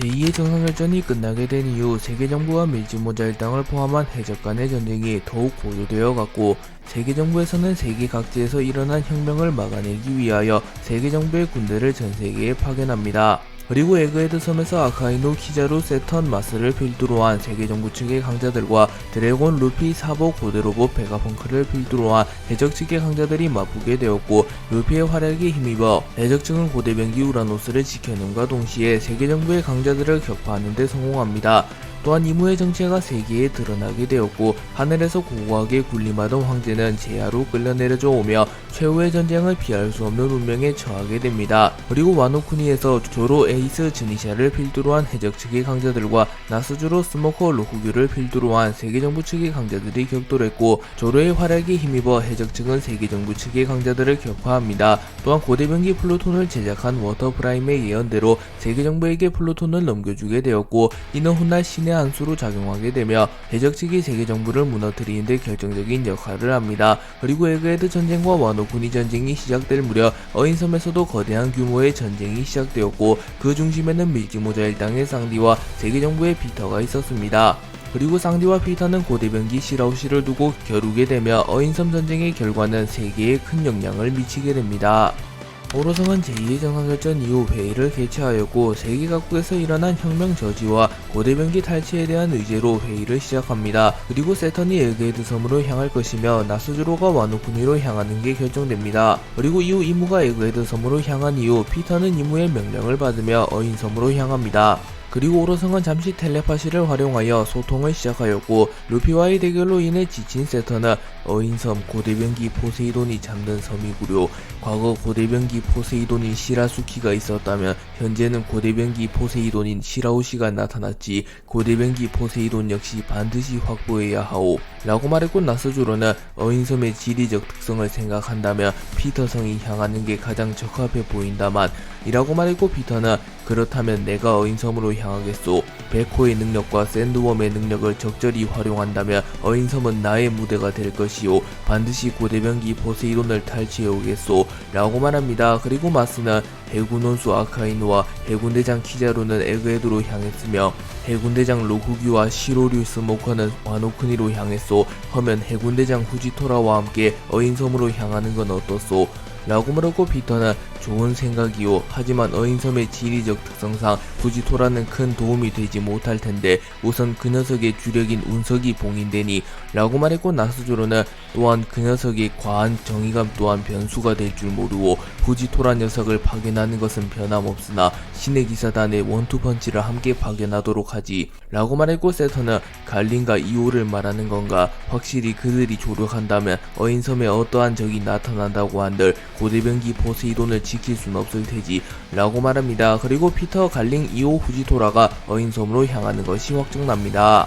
제2의 정상결전이 끝나게 된 이후 세계정부와 밀지모자 일당을 포함한 해적 간의 전쟁이 더욱 고조되어 갔고, 세계정부에서는 세계 각지에서 일어난 혁명을 막아내기 위하여 세계정부의 군대를 전세계에 파견합니다. 그리고 에그헤드 섬에서 아카이누, 키자루, 세턴, 마스를 필두로 한 세계정부 측의 강자들과 드래곤, 루피, 사보, 고대로봇, 베가펑크를 필두로 한 해적 측의 강자들이 맞붙게 되었고, 루피의 활약에 힘입어 해적 측은 고대병기 우라노스를 지켜냄과 동시에 세계정부의 강자들을 격파하는 데 성공합니다. 또한 이무의 정체가 세계에 드러나게 되었고, 하늘에서 고고하게 군림하던 황제는 제하로 끌려내려져 오며 최후의 전쟁을 피할 수 없는 운명에 처하게 됩니다. 그리고 와노쿠니에서 조로, 에이스, 즈니샤를 필두로 한 해적 측의 강자들과 나스주로, 스모커, 로쿠규를 필두로 한 세계정부 측의 강자들이 격돌했고, 조로의 활약에 힘입어 해적 측은 세계정부 측의 강자들을 격파합니다. 또한 고대병기 플루톤을 제작한 워터프라임의 예언대로 세계정부에게 플루톤을 넘겨주게 되었고, 이는 훗날 신의 한 수로 작용하게 되며 해적 측이 세계정부를 무너뜨리는 데 결정적인 역할을 합니다. 그리고 에그헤드 전쟁과 와노쿠니 전쟁이 시작될 무렵 어인섬에서도 거대한 규모의 전쟁이 시작되었고, 그 중심에는 밀지모자 일당의 쌍디와 세계정부의 피터가 있었습니다. 그리고 쌍디와 피터는 고대병기 시라우시를 두고 겨루게 되며 어인섬 전쟁의 결과는 세계에 큰 영향을 미치게 됩니다. 오로성은 제2의 정상결전 이후 회의를 개최하였고, 세계 각국에서 일어난 혁명 저지와 고대병기 탈취에 대한 의제로 회의를 시작합니다. 그리고 세턴이 에그헤드 섬으로 향할 것이며 나스주로가 와노쿠니로 향하는 게 결정됩니다. 그리고 이후 이무가 에그헤드 섬으로 향한 이후 피터는 이무의 명령을 받으며 어인섬으로 향합니다. 그리고 오로성은 잠시 텔레파시를 활용하여 소통을 시작하였고, 루피와의 대결로 인해 지친 세턴은 어인섬 고대병기 포세이돈이 잠든 섬이구려. 과거 고대병기 포세이돈인 시라수키가 있었다면 현재는 고대병기 포세이돈인 시라우시가 나타났지. 고대병기 포세이돈 역시 반드시 확보해야 하오 라고 말했고, 나스주로는 어인섬의 지리적 특성을 생각한다면 피터성이 향하는 게 가장 적합해 보인다만 이라고 말했고, 피터는 그렇다면 내가 어인섬으로 향하겠소. 베코의 능력과 샌드웜의 능력을 적절히 활용한다면 어인섬은 나의 무대가 될 것이오. 반드시 고대병기 포세이돈을 탈취해 오겠소 라고 말합니다. 그리고 마스는 해군원수 아카이누와 해군대장 키자루는 에그헤드로 향했으며 해군대장 로쿠규와 시로류 스모커는 와노쿠니로 향했소. 하면 해군대장 후지토라와 함께 어인섬으로 향하는 건 어떻소? 라고 물었고, 피터는 좋은 생각이오. 하지만 어인섬의 지리적 특성상 후지토라는 큰 도움이 되지 못할 텐데 우선 그 녀석의 주력인 운석이 봉인되니 라고 말했고, 나스주로는 또한 그 녀석의 과한 정의감 또한 변수가 될 줄 모르고 후지토라 녀석을 파견하는 것은 변함없으나 신의 기사단의 원투펀치를 함께 파견하도록 하지 라고 말했고, 세턴은 갈린과 이오를 말하는 건가? 확실히 그들이 조력한다면 어인섬에 어떠한 적이 나타난다고 한들 고대병기 포세이돈을 지킬 순 없을 테지 라고 말합니다. 그리고 피터, 갈링, 이오, 후지토라가 어인섬으로 향하는 것이 확정납니다.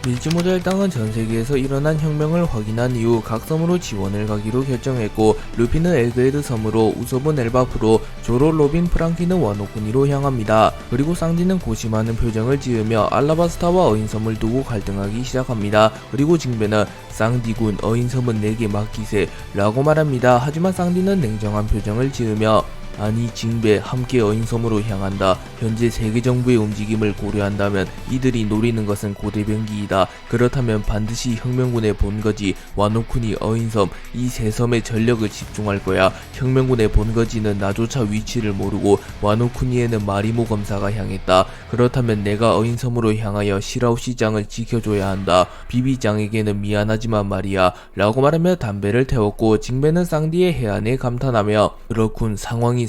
밀지모자 일당은 전세계에서 일어난 혁명을 확인한 이후 각 섬으로 지원을 가기로 결정했고, 루피는 에그헤드 섬으로, 우섭은 엘바프로, 조로, 로빈, 프랑키는 와노쿠니로 향합니다. 그리고 쌍디는 고심하는 표정을 지으며 알라바스타와 어인섬을 두고 갈등하기 시작합니다. 그리고 징베는 쌍디군, 어인섬은 내게 맡기세 라고 말합니다. 하지만 쌍디는 냉정한 표정을 지으며 아니 징베, 함께 어인섬으로 향한다. 현재 세계정부의 움직임을 고려한다면 이들이 노리는 것은 고대병기이다. 그렇다면 반드시 혁명군의 본거지 와노쿠니, 어인섬 이 세 섬에 전력을 집중할 거야. 혁명군의 본거지는 나조차 위치를 모르고 와노쿠니에는 마리모 검사가 향했다. 그렇다면 내가 어인섬으로 향하여 시라우시장을 지켜줘야 한다. 비비장에게는 미안하지만 말이야 라고 말하며 담배를 태웠고, 징베는 쌍디의 해안에 감탄하며 그렇군, 상황인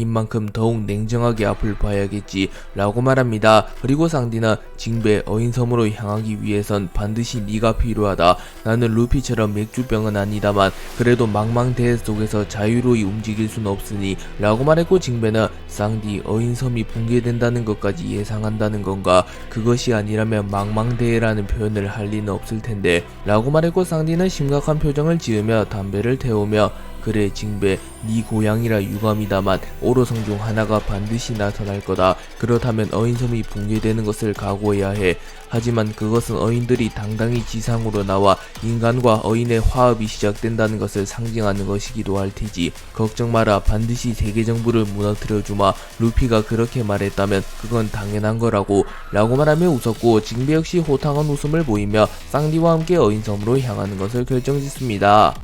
만큼 더욱 냉정하게 앞을 봐야겠지 라고 말합니다. 그리고 쌍디는 징베, 어인섬으로 향하기 위해선 반드시 네가 필요하다. 나는 루피처럼 맥주병은 아니다만 그래도 망망대해 속에서 자유로이 움직일 순 없으니 라고 말했고, 징베는 쌍디, 어인섬이 붕괴된다는 것까지 예상한다는 건가? 그것이 아니라면 망망대해라는 표현을 할 리는 없을 텐데 라고 말했고, 쌍디는 심각한 표정을 지으며 담배를 태우며 그래 징배, 네 고향이라 유감이다만 오로성 중 하나가 반드시 나타날 거다. 그렇다면 어인섬이 붕괴되는 것을 각오해야 해. 하지만 그것은 어인들이 당당히 지상으로 나와 인간과 어인의 화합이 시작된다는 것을 상징하는 것이기도 할 테지. 걱정 마라. 반드시 세계정부를 무너뜨려주마. 루피가 그렇게 말했다면 그건 당연한 거라고 라고 말하며 웃었고, 징배 역시 호탕한 웃음을 보이며 쌍디와 함께 어인섬으로 향하는 것을 결정짓습니다.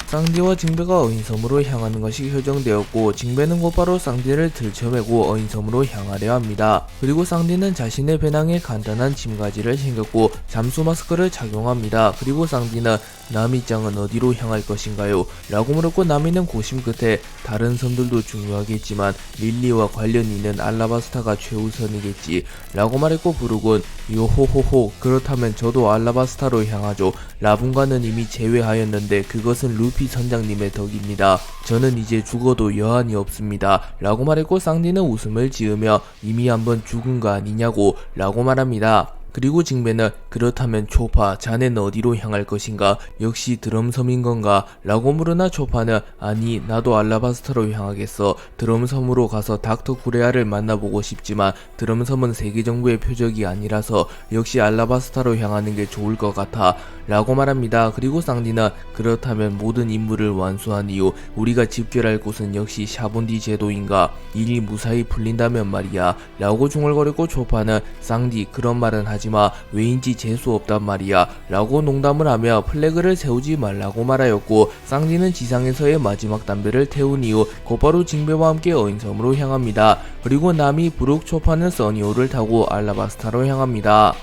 쌍디와 징배가 어인섬으로 향하는 것이 결정되었고, 징배는 곧바로 쌍디를 들쳐매고 어인섬으로 향하려 합니다. 그리고 쌍디는 자신의 배낭에 간단한 짐가지를 챙겼고 잠수 마스크를 착용합니다. 그리고 쌍디는 나미짱은 어디로 향할 것인가요? 라고 물었고, 나미는 고심 끝에 다른 섬들도 중요하겠지만 릴리와 관련이 있는 알라바스타가 최우선이겠지 라고 말했고, 부르곤 요호호호, 그렇다면 저도 알라바스타로 향하죠. 라분과는 이미 제외하였는데 그것은 루피 선장님의 덕입니다. 저는 이제 죽어도 여한이 없습니다 라고 말했고, 쌍디는 웃음을 지으며 이미 한번 죽은 거 아니냐고 라고 말합니다. 그리고 징배는 그렇다면 초파, 자네는 어디로 향할 것인가? 역시 드럼섬인 건가? 라고 물으나 초파는 아니, 나도 알라바스타로 향하겠어. 드럼섬으로 가서 닥터 구레아를 만나보고 싶지만 드럼섬은 세계정부의 표적이 아니라서 역시 알라바스타로 향하는 게 좋을 것 같아 라고 말합니다. 그리고 쌍디는 그렇다면 모든 임무를 완수한 이후 우리가 집결할 곳은 역시 샤본디 제도인가? 일이 무사히 풀린다면 말이야 라고 중얼거렸고, 초파는 쌍디 그런 말은 하지마, 왜인지 재수 없단 말이야 라고 농담을 하며 플래그를 세우지 말라고 말하였고, 쌍디는 지상에서의 마지막 담배를 태운 이후 곧바로 징배와 함께 어인섬으로 향합니다. 그리고 나미, 브룩, 초파는 써니호를 타고 알라바스타로 향합니다.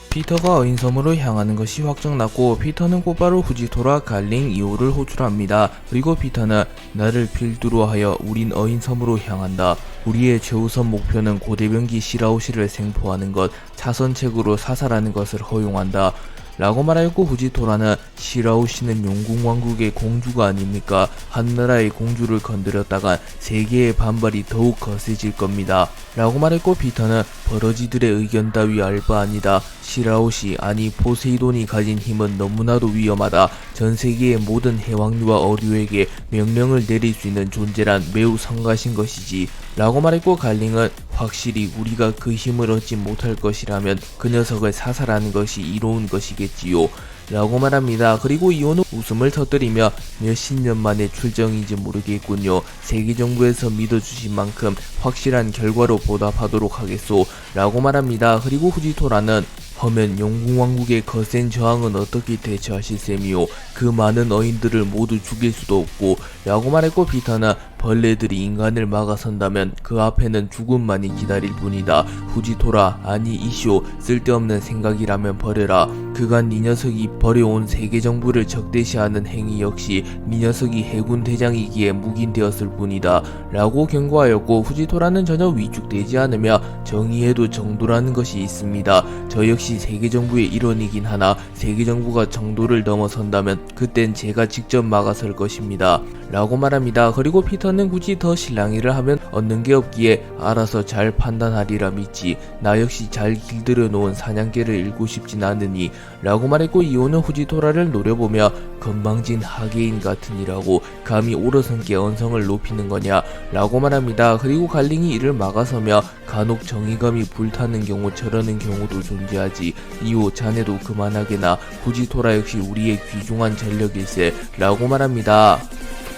피터가 어인섬으로 향하는 것이 확정났고, 피터는 곧바로 후지토라, 갈링, 이오를 호출합니다. 그리고 피터는 나를 필두로 하여 우린 어인섬으로 향한다. 우리의 최우선 목표는 고대병기 시라오시를 생포하는 것, 차선책으로 사살하는 것을 허용한다 라고 말하였고, 후지토라는 시라오시는 용궁왕국의 공주가 아닙니까? 한나라의 공주를 건드렸다간 세계의 반발이 더욱 거세질 겁니다 라고 말했고, 피터는 버러지들의 의견 따위 알 바 아니다. 시라오시, 아니 포세이돈이 가진 힘은 너무나도 위험하다. 전세계의 모든 해왕류와 어류에게 명령을 내릴 수 있는 존재란 매우 성가신 것이지 라고 말했고, 갈링은 확실히 우리가 그 힘을 얻지 못할 것이라면 그 녀석을 사살하는 것이 이로운 것이겠지요 라고 말합니다. 그리고 이오는 웃음을 터뜨리며 몇십 년 만의 출정인지 모르겠군요. 세계정부에서 믿어주신 만큼 확실한 결과로 보답하도록 하겠소 라고 말합니다. 그리고 후지토라는 허면 용궁왕국의 거센 저항은 어떻게 대처하실 셈이오? 그 많은 어인들을 모두 죽일 수도 없고 라고 말했고, 피터는 벌레들이 인간을 막아선다면 그 앞에는 죽음만이 기다릴 뿐이다. 후지토라, 아니 이쇼, 쓸데없는 생각이라면 버려라. 그간 네 녀석이 버려온 세계정부를 적대시하는 행위 역시 네 녀석이 해군 대장이기에 묵인되었을 뿐이다 라고 경고하였고, 후지토라는 전혀 위축되지 않으며 정의에도 정도라는 것이 있습니다. 저 역시 세계정부의 일원이긴 하나 세계정부가 정도를 넘어선다면 그땐 제가 직접 막아설 것입니다 라고 말합니다. 그리고 피터는 굳이 더 실랑이를 하면 얻는 게 없기에 알아서 잘 판단하리라 믿지. 나 역시 잘 길들여 놓은 사냥개를 잃고 싶진 않으니 라고 말했고, 이오는 후지토라를 노려보며 건방진 하계인 같으니라고 감히 오로성께 언성을 높이는 거냐 라고 말합니다. 그리고 갈링이 이를 막아서며 간혹 정의감이 불타는 경우 저러는 경우도 존재하지. 이오, 자네도 그만하게나. 후지토라 역시 우리의 귀중한 전력일세 라고 말합니다.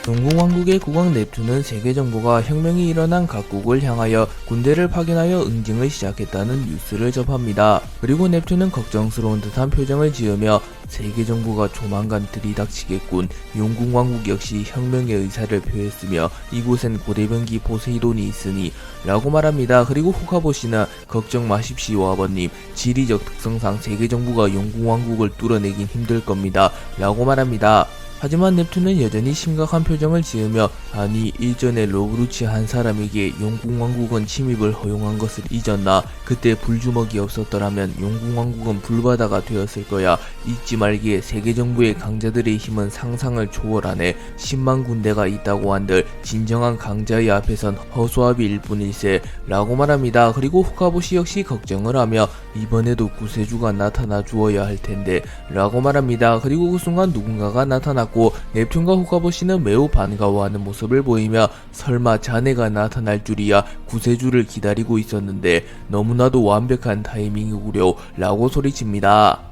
용궁왕국의 국왕 넵튠은 세계정부가 혁명이 일어난 각국을 향하여 군대를 파견하여 응징을 시작했다는 뉴스를 접합니다. 그리고 넵튠은 걱정스러운 듯한 표정을 지으며 세계정부가 조만간 들이닥치겠군. 용궁왕국 역시 혁명의 의사를 표했으며 이곳엔 고대병기 포세이돈이 있으니 라고 말합니다. 그리고 후카보시는 걱정 마십시오 아버님, 지리적 특성상 세계정부가 용궁왕국을 뚫어내긴 힘들 겁니다 라고 말합니다. 하지만 넵튠은 여전히 심각한 표정을 지으며 아니 일전에 러브루치 한 사람에게 영국왕국은 침입을 허용한 것을 잊었나? 그때 불주먹이 없었더라면 영국왕국은 불바다가 되었을 거야. 잊지 말기에 세계정부의 강자들의 힘은 상상을 초월하네. 10만 군대가 있다고 한들 진정한 강자의 앞에선 허수아비일 뿐일세 라고 말합니다. 그리고 후카보시 역시 걱정을 하며 이번에도 구세주가 나타나 주어야 할 텐데 라고 말합니다. 그리고 그 순간 누군가가 나타났고 넵튠과 후카보시는 매우 반가워하는 모습을 보이며 설마 자네가 나타날 줄이야 구세주를 기다리고 있었는데 너무나도 완벽한 타이밍이구려 라고 소리칩니다.